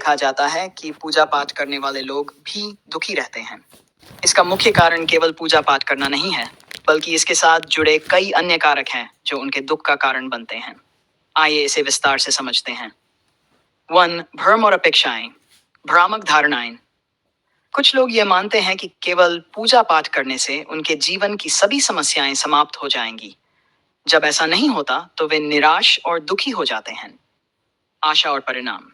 देखा जाता है कि पूजा पाठ करने वाले लोग भी दुखी रहते हैं। इसका मुख्य कारण केवल पूजा पाठ करना नहीं है, बल्कि इसके साथ जुड़े कई अन्य कारक हैं जो उनके दुख का कारण बनते हैं। आइए इसे विस्तार से समझते हैं। 1. भ्रम और अपेक्षाएं। भ्रामक धारणाएं। कुछ लोग ये मानते हैं कि केवल पूजा पाठ करने से उनके जीवन की सभी समस्याएं समाप्त हो जाएंगी। जब ऐसा नहीं होता तो वे निराश और दुखी हो जाते हैं। आशा और परिणाम।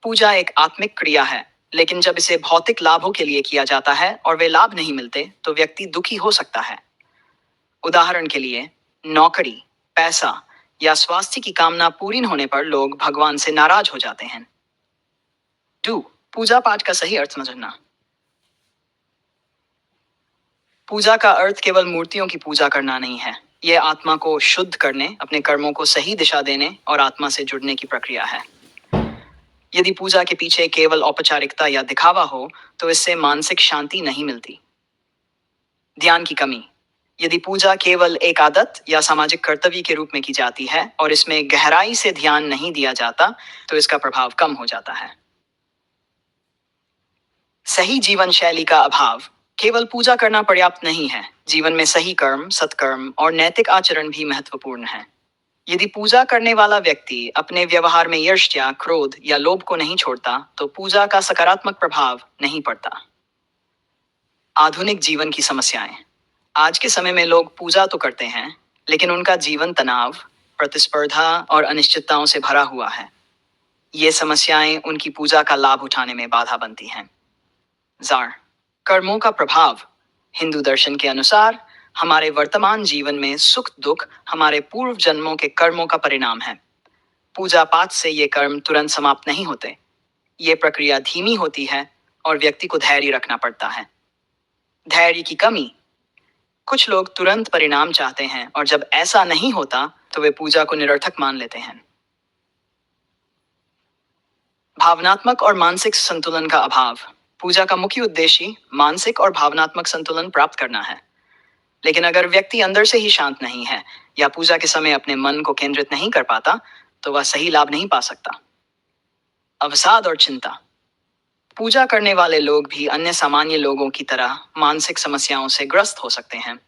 पूजा एक आत्मिक क्रिया है, लेकिन जब इसे भौतिक लाभों के लिए किया जाता है और वे लाभ नहीं मिलते तो व्यक्ति दुखी हो सकता है। उदाहरण के लिए, नौकरी, पैसा या स्वास्थ्य की कामना पूरी न होने पर लोग भगवान से नाराज हो जाते हैं। 2. पूजा पाठ का सही अर्थ समझना। पूजा का अर्थ केवल मूर्तियों की पूजा करना नहीं है। यह आत्मा को शुद्ध करने, अपने कर्मों को सही दिशा देने और आत्मा से जुड़ने की प्रक्रिया है। यदि पूजा के पीछे केवल औपचारिकता या दिखावा हो तो इससे मानसिक शांति नहीं मिलती। ध्यान की कमी। यदि पूजा केवल एक आदत या सामाजिक कर्तव्य के रूप में की जाती है और इसमें गहराई से ध्यान नहीं दिया जाता तो इसका प्रभाव कम हो जाता है। सही जीवन शैली का अभाव। केवल पूजा करना पर्याप्त नहीं है। जीवन में सही कर्म, सत्कर्म और नैतिक आचरण भी महत्वपूर्ण है। यदि पूजा करने वाला व्यक्ति अपने व्यवहार में ईर्ष्या, क्रोध या लोभ को नहीं छोड़ता तो पूजा का सकारात्मक प्रभाव नहीं पड़ता। आधुनिक जीवन की समस्याएं। आज के समय में लोग पूजा तो करते हैं, लेकिन उनका जीवन तनाव, प्रतिस्पर्धा और अनिश्चितताओं से भरा हुआ है। ये समस्याएं उनकी पूजा का लाभ उठाने में बाधा बनती हैं। जार। कर्मों का प्रभाव। हिंदू दर्शन के अनुसार हमारे वर्तमान जीवन में सुख दुख हमारे पूर्व जन्मों के कर्मों का परिणाम है। पूजा पाठ से ये कर्म तुरंत समाप्त नहीं होते। ये प्रक्रिया धीमी होती है और व्यक्ति को धैर्य रखना पड़ता है। धैर्य की कमी। कुछ लोग तुरंत परिणाम चाहते हैं और जब ऐसा नहीं होता तो वे पूजा को निरर्थक मान लेते हैं। भावनात्मक और मानसिक संतुलन का अभाव। पूजा का मुख्य उद्देश्य मानसिक और भावनात्मक संतुलन प्राप्त करना है। लेकिन अगर व्यक्ति अंदर से ही शांत नहीं है या पूजा के समय अपने मन को केंद्रित नहीं कर पाता तो वह सही लाभ नहीं पा सकता। अवसाद और चिंता। पूजा करने वाले लोग भी अन्य सामान्य लोगों की तरह मानसिक समस्याओं से ग्रस्त हो सकते हैं।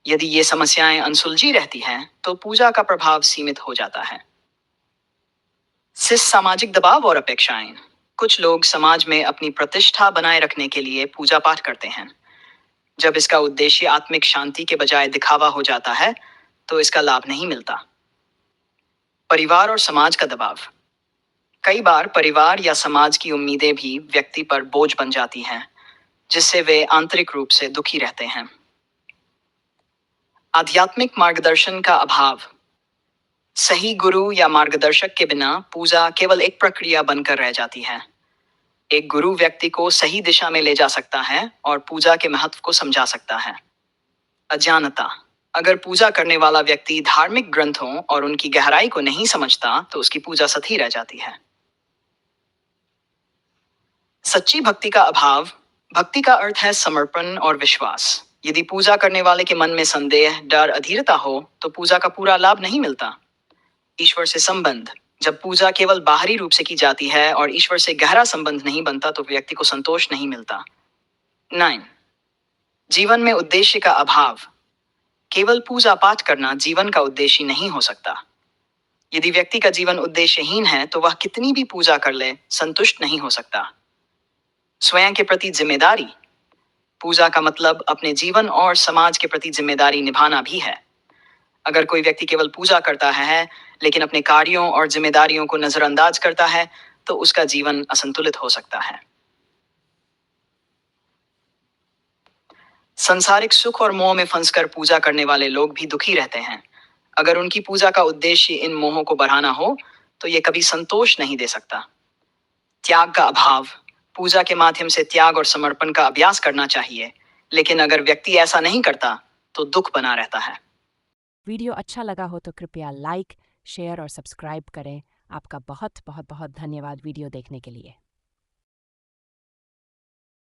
यदि ये समस्याएं अनसुलझी रहती हैं तो पूजा का प्रभाव सीमित हो जाता है। सामाजिक दबाव और अपेक्षाएं। कुछ लोग समाज में अपनी प्रतिष्ठा बनाए रखने के लिए पूजा पाठ करते हैं। जब इसका उद्देश्य आत्मिक शांति के बजाय दिखावा हो जाता है तो इसका लाभ नहीं मिलता। परिवार और समाज का दबाव। कई बार परिवार या समाज की उम्मीदें भी व्यक्ति पर बोझ बन जाती हैं, जिससे वे आंतरिक रूप से दुखी रहते हैं। आध्यात्मिक मार्गदर्शन का अभाव। सही गुरु या मार्गदर्शक के बिना पूजा केवल एक प्रक्रिया बनकर रह जाती है। एक गुरु व्यक्ति को सही दिशा में ले जा सकता है और पूजा के महत्व को समझा सकता है। अज्ञानता। अगर पूजा करने वाला व्यक्ति धार्मिक ग्रंथों और उनकी गहराई को नहीं समझता तो उसकी पूजा सधी रह जाती है। सच्ची भक्ति का अभाव। भक्ति का अर्थ है समर्पण और विश्वास। यदि पूजा करने वाले के मन में संदेह, डर, अधीरता हो तो पूजा का पूरा लाभ नहीं मिलता। ईश्वर से संबंध। जब पूजा केवल बाहरी रूप से की जाती है और ईश्वर से गहरा संबंध नहीं बनता तो व्यक्ति को संतोष नहीं मिलता। 9. जीवन में उद्देश्य का अभाव। केवल पूजा पाठ करना जीवन का उद्देश्य नहीं हो सकता। यदि व्यक्ति का जीवन उद्देश्यहीन है तो वह कितनी भी पूजा कर ले, संतुष्ट नहीं हो सकता। स्वयं के प्रति जिम्मेदारी। पूजा का मतलब अपने जीवन और समाज के प्रति जिम्मेदारी निभाना भी है। अगर कोई व्यक्ति केवल पूजा करता है लेकिन अपने कार्यों और जिम्मेदारियों को नजरअंदाज करता है तो उसका जीवन असंतुलित हो सकता है। संसारिक सुख और मोह में फंसकर पूजा करने वाले लोग भी दुखी रहते हैं। अगर उनकी पूजा का उद्देश्य इन मोहों को बढ़ाना हो तो ये कभी संतोष नहीं दे सकता। त्याग का अभाव। पूजा के माध्यम से त्याग और समर्पण का अभ्यास करना चाहिए, लेकिन अगर व्यक्ति ऐसा नहीं करता तो दुख बना रहता है। वीडियो अच्छा लगा हो तो कृपया लाइक, शेयर और सब्सक्राइब करें। आपका बहुत बहुत बहुत धन्यवाद वीडियो देखने के लिए।